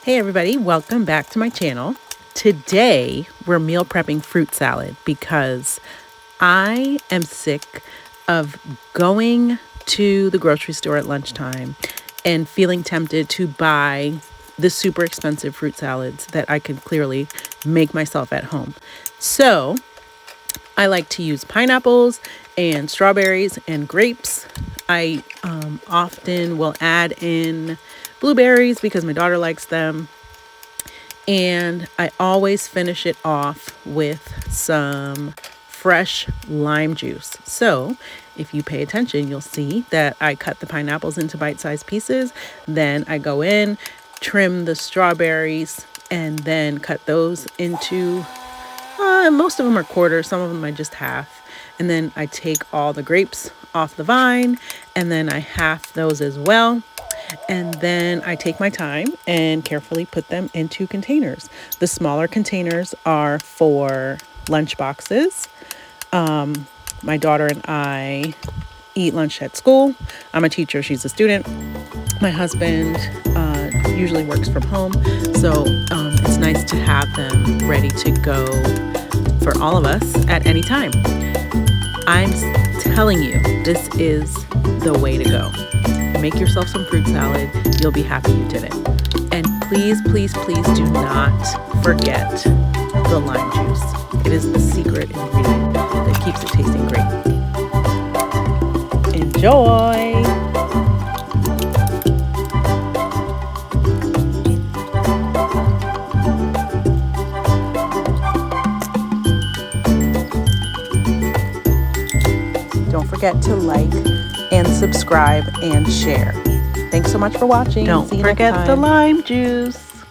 Hey everybody, welcome back to my channel. Today we're meal prepping fruit salad because I am sick of going to the grocery store at lunchtime and feeling tempted to buy the super expensive fruit salads that I can clearly make myself at home. So I like to use pineapples and strawberries and grapes. I often will add in blueberries because my daughter likes them. And I always finish it off with some fresh lime juice. So if you pay attention, you'll see that I cut the pineapples into bite-sized pieces. Then I go in, trim the strawberries, and then cut those into most of them are quarters, some of them I just half. And then I take all the grapes off the vine, and then I half those as well. And then I take my time and carefully put them into containers. The smaller containers are for lunch boxes. My daughter and I eat lunch at school. I'm a teacher, she's a student. My husband usually works from home, so it's nice to have them ready to go for all of us at any time. I'm telling you, this is the way to go. Make yourself some fruit salad. You'll be happy you did it. And please, please, please do not forget the lime juice. It is the secret ingredient that keeps it tasting great. Enjoy! Don't forget to like and subscribe and share. Thanks so much for watching. Don't See you next forget time. the lime juice.